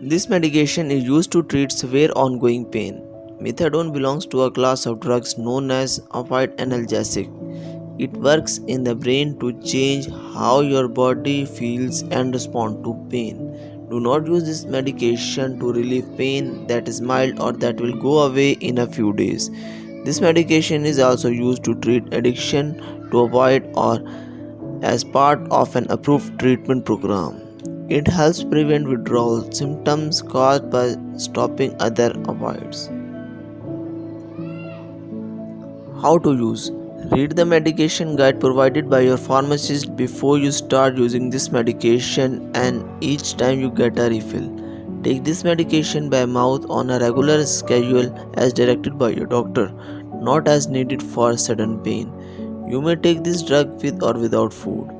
This medication is used to treat severe ongoing pain. Methadone belongs to a class of drugs known as opioid analgesic. It works in the brain to change how your body feels and respond to pain. Do not use this medication to relieve pain that is mild or that will go away in a few days. This medication is also used to treat addiction to opioid or as part of an approved treatment program. It helps prevent withdrawal symptoms caused by stopping other opioids. How to use. Read the medication guide provided by your pharmacist before you start using this medication and each time you get a refill. Take this medication by mouth on a regular schedule as directed by your doctor, not as needed for sudden pain. You may take this drug with or without food.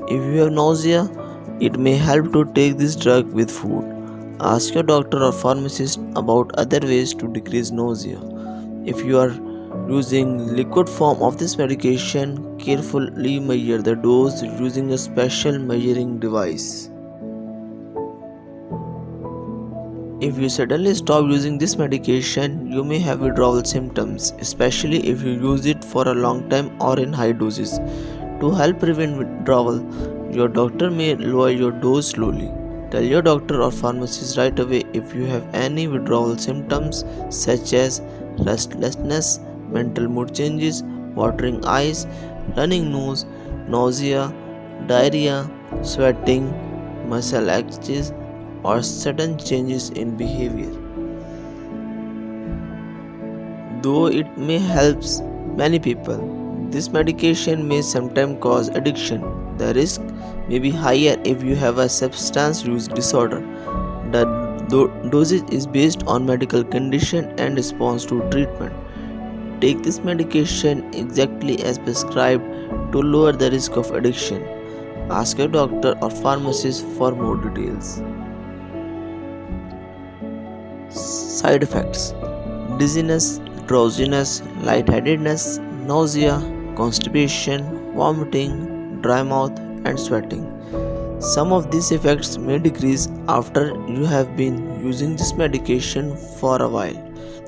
If you have nausea, it may help to take this drug with food. Ask your doctor or pharmacist about other ways to decrease nausea. If you are using liquid form of this medication, carefully measure the dose using a special measuring device. If you suddenly stop using this medication, you may have withdrawal symptoms, especially if you use it for a long time or in high doses. To help prevent withdrawal, your doctor may lower your dose slowly. Tell your doctor or pharmacist right away if you have any withdrawal symptoms such as restlessness, mental mood changes, watering eyes, running nose, nausea, diarrhea, sweating, muscle aches, or sudden changes in behavior. Though it may help many people, this medication may sometimes cause addiction. The risk may be higher if you have a substance use disorder. The dosage is based on medical condition and response to treatment. Take this medication exactly as prescribed to lower the risk of addiction. Ask your doctor or pharmacist for more details. Side effects: dizziness, drowsiness, lightheadedness, nausea, constipation, vomiting, dry mouth, and sweating. Some of these effects may decrease after you have been using this medication for a while.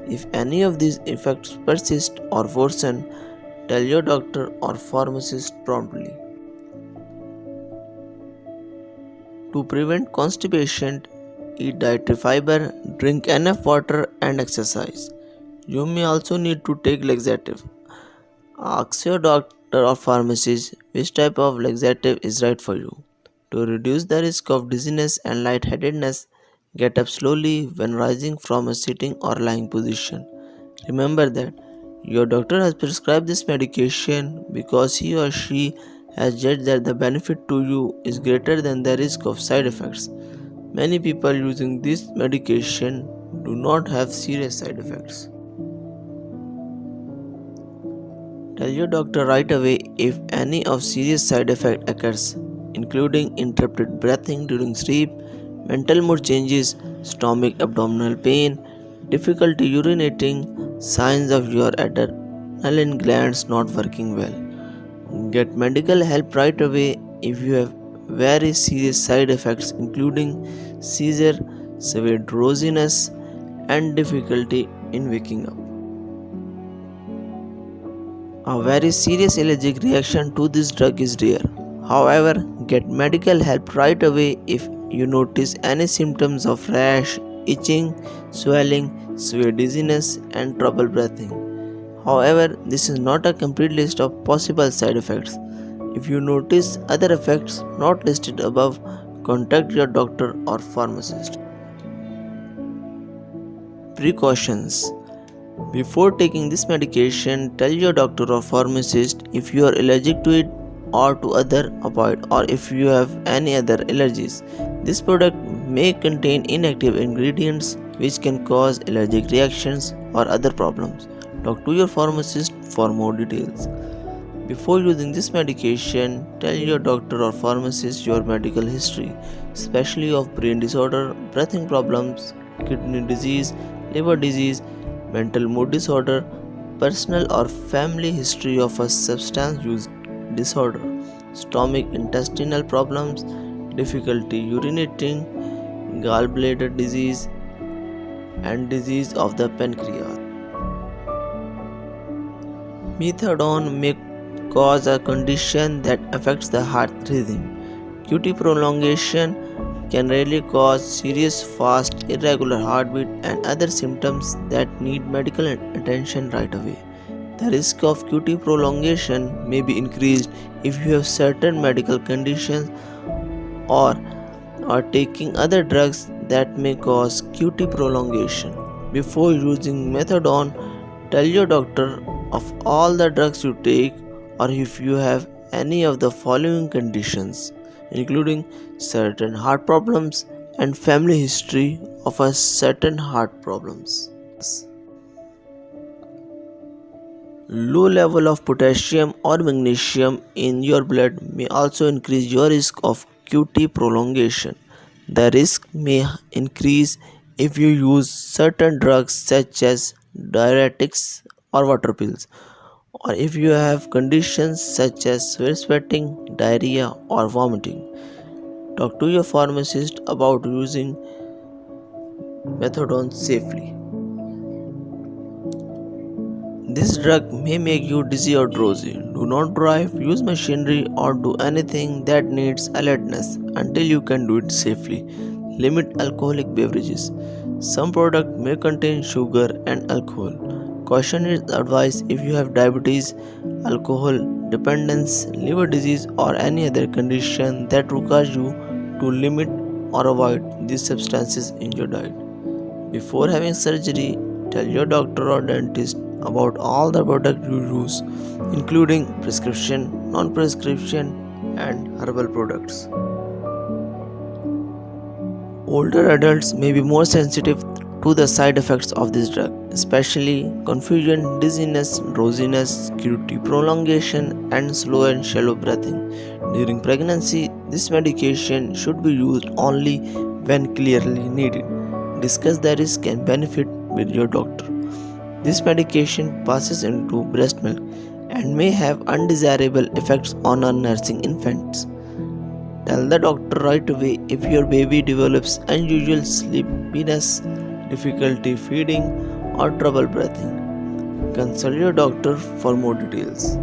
If any of these effects persist or worsen, tell your doctor or pharmacist promptly. To prevent constipation, eat dietary fiber, drink enough water, and exercise. You may also need to take laxative. Ask your doctor or pharmacist which type of laxative is right for you. To reduce the risk of dizziness and lightheadedness, get up slowly when rising from a sitting or lying position. Remember that your doctor has prescribed this medication because he or she has judged that the benefit to you is greater than the risk of side effects. Many people using this medication do not have serious side effects. Tell your doctor right away if any of serious side effect occurs, including interrupted breathing during sleep, mental mood changes, stomach abdominal pain, difficulty urinating, signs of your adrenaline glands not working well. Get medical help right away if you have very serious side effects including seizure, severe drowsiness, and difficulty in waking up. A very serious allergic reaction to this drug is rare. However, get medical help right away if you notice any symptoms of rash, itching, swelling, severe dizziness, and trouble breathing. However, this is not a complete list of possible side effects. If you notice other effects not listed above, contact your doctor or pharmacist. Precautions: before taking this medication, tell your doctor or pharmacist if you are allergic to it or to other opioid or if you have any other allergies. This product may contain inactive ingredients which can cause allergic reactions or other problems. Talk to your pharmacist for more details. Before using this medication, tell your doctor or pharmacist your medical history, especially of brain disorder, breathing problems, kidney disease, liver disease, mental mood disorder, personal or family history of a substance use disorder, stomach intestinal problems, difficulty urinating, gallbladder disease, and disease of the pancreas. Methadone may cause a condition that affects the heart rhythm. QT prolongation can really cause serious fast, irregular heartbeat and other symptoms that need medical attention right away. The risk of QT prolongation may be increased if you have certain medical conditions or are taking other drugs that may cause QT prolongation. Before using methadone, tell your doctor of all the drugs you take or if you have any of the following conditions, including certain heart problems and family history of a certain heart problems. Low level of potassium or magnesium in your blood may also increase your risk of QT prolongation. The risk may increase if you use certain drugs such as diuretics or water pills, or if you have conditions such as severe sweating, diarrhea, or vomiting. Talk to your pharmacist about using methadone safely. This drug may make you dizzy or drowsy. Do not drive, use machinery, or do anything that needs alertness until you can do it safely. Limit alcoholic beverages. Some products may contain sugar and alcohol. Caution is advised if you have diabetes, alcohol dependence, liver disease, or any other condition that requires you to limit or avoid these substances in your diet. Before having surgery, tell your doctor or dentist about all the products you use, including prescription, non prescription, and herbal products. Older adults may be more sensitive to the side effects of this drug, especially confusion, dizziness, drowsiness, QT prolongation, and slow and shallow breathing. During pregnancy, this medication should be used only when clearly needed. Discuss the risk and benefit with your doctor. This medication passes into breast milk and may have undesirable effects on our nursing infants. Tell the doctor right away if your baby develops unusual sleepiness, difficulty feeding, or trouble breathing. Consult your doctor for more details.